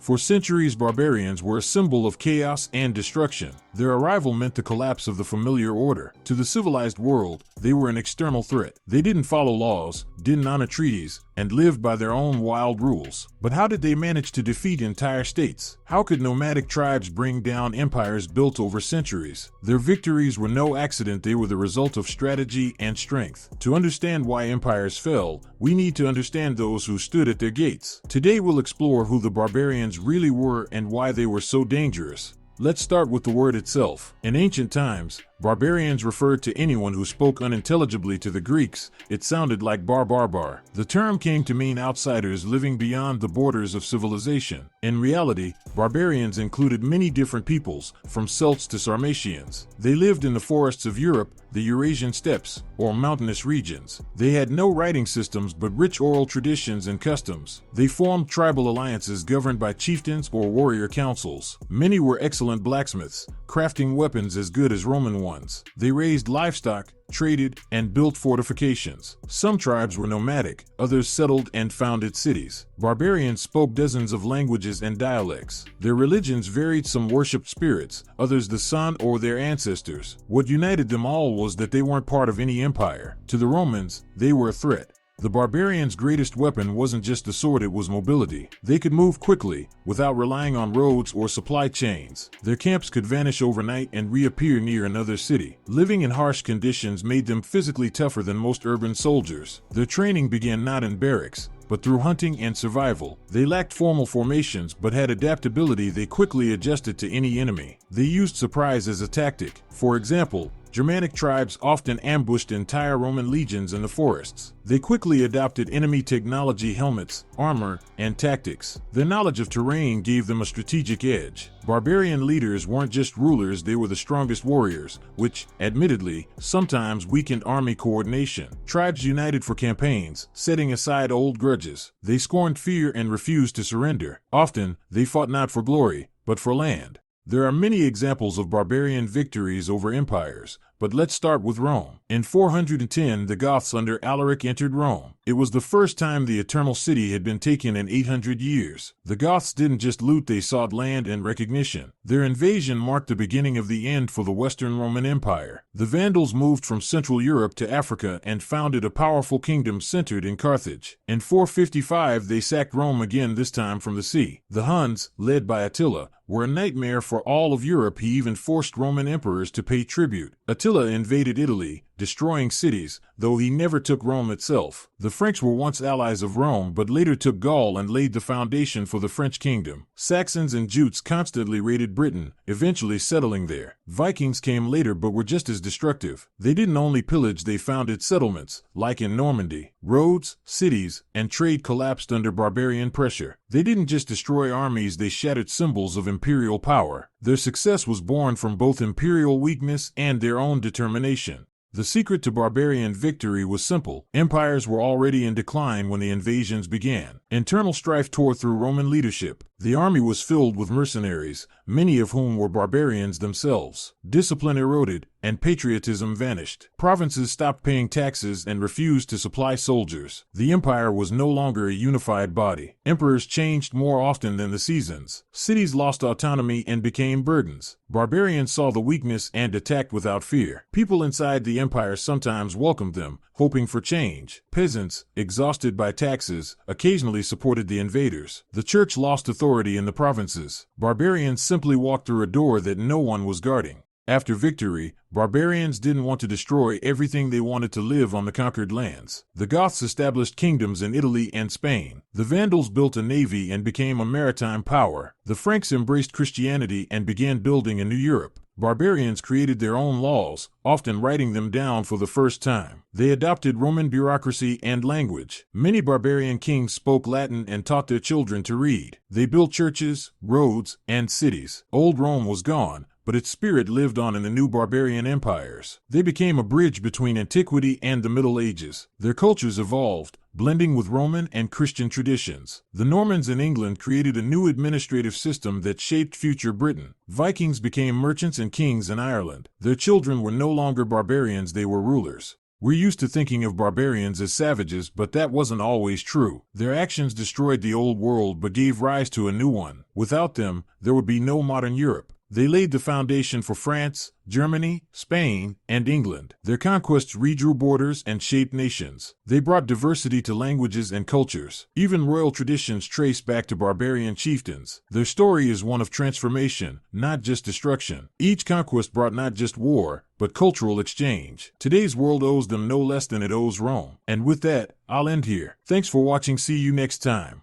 For centuries, barbarians were a symbol of chaos and destruction. Their arrival meant the collapse of the familiar order. To the civilized world, they were an external threat. They didn't follow laws, didn't honor treaties, and lived by their own wild rules. But how did they manage to defeat entire states? How could nomadic tribes bring down empires built over centuries? Their victories were no accident. They were the result of strategy and strength. To understand why empires fell, we need to understand those who stood at their gates. Today we'll explore who the barbarians really were and why they were so dangerous. Let's start with the word itself. In ancient times, barbarians referred to anyone who spoke unintelligibly to the Greeks. It sounded like bar. The term came to mean outsiders living beyond the borders of civilization. In reality, barbarians included many different peoples, from Celts to Sarmatians. They lived in the forests of Europe, the Eurasian steppes, or mountainous regions. They had no writing systems but rich oral traditions and customs. They formed tribal alliances governed by chieftains or warrior councils. Many were excellent blacksmiths, crafting weapons as good as Roman ones. They raised livestock, traded, and built fortifications. Some tribes were nomadic, others settled and founded cities. Barbarians spoke dozens of languages and dialects. Their religions varied. Some worshipped spirits, others the sun or their ancestors. What united them all was that they weren't part of any empire. To the Romans, they were a threat. The barbarians' greatest weapon wasn't just the sword, it was mobility. They could move quickly, without relying on roads or supply chains. Their camps could vanish overnight and reappear near another city. Living in harsh conditions made them physically tougher than most urban soldiers. Their training began not in barracks, but through hunting and survival. They lacked formal formations but had adaptability. They quickly adjusted to any enemy. They used surprise as a tactic. For example, Germanic tribes often ambushed entire Roman legions in the forests. They quickly adopted enemy technology, helmets, armor, and tactics. Their knowledge of terrain gave them a strategic edge. Barbarian leaders weren't just rulers, they were the strongest warriors, which, admittedly, sometimes weakened army coordination. Tribes united for campaigns, setting aside old grudges. They scorned fear and refused to surrender. Often, they fought not for glory, but for land. There are many examples of barbarian victories over empires, but let's start with Rome. In 410, the Goths under Alaric entered Rome. It was the first time the Eternal City had been taken in 800 years. The Goths didn't just loot, they sought land and recognition. Their invasion marked the beginning of the end for the Western Roman Empire. The Vandals moved from Central Europe to Africa and founded a powerful kingdom centered in Carthage. In 455, they sacked Rome again, this time from the sea. The Huns, led by Attila, were a nightmare for all of Europe. He even forced Roman emperors to pay tribute. Attila invaded Italy, destroying cities, though he never took Rome itself. The French were once allies of Rome but later took Gaul and laid the foundation for the French kingdom. Saxons and Jutes constantly raided Britain, eventually settling there. Vikings came later but were just as destructive. They didn't only pillage, they founded settlements, like in Normandy. Roads, cities, and trade collapsed under barbarian pressure. They didn't just destroy armies, they shattered symbols of imperial power. Their success was born from both imperial weakness and their own determination. The secret to barbarian victory was simple. Empires were already in decline when the invasions began. Internal strife tore through Roman leadership. The army was filled with mercenaries, many of whom were barbarians themselves. Discipline eroded, and patriotism vanished. Provinces stopped paying taxes and refused to supply soldiers. The empire was no longer a unified body. Emperors changed more often than the seasons. Cities lost autonomy and became burdens. Barbarians saw the weakness and attacked without fear. People inside the empire sometimes welcomed them, hoping for change. Peasants, exhausted by taxes, occasionally supported the invaders. The church lost authority in the provinces. Barbarians simply walked through a door that no one was guarding. After victory, barbarians didn't want to destroy everything, they wanted to live on the conquered lands. The Goths established kingdoms in Italy and Spain. The Vandals built a navy and became a maritime power. The Franks embraced Christianity and began building a new Europe. Barbarians created their own laws, often writing them down for the first time. They adopted Roman bureaucracy and language. Many barbarian kings spoke Latin and taught their children to read. They built churches, roads, and cities. Old Rome was gone, but its spirit lived on in the new barbarian empires. They became a bridge between antiquity and the Middle Ages. Their cultures evolved, blending with Roman and Christian traditions. The Normans in England created a new administrative system that shaped future Britain. Vikings became merchants and kings in Ireland. Their children were no longer barbarians, they were rulers. We're used to thinking of barbarians as savages, but that wasn't always true. Their actions destroyed the old world but gave rise to a new one. Without them, there would be no modern Europe. They laid the foundation for France, Germany, Spain, and England. Their conquests redrew borders and shaped nations. They brought diversity to languages and cultures. Even royal traditions trace back to barbarian chieftains. Their story is one of transformation, not just destruction. Each conquest brought not just war, but cultural exchange. Today's world owes them no less than it owes Rome. And with that, I'll end here. Thanks for watching. See you next time.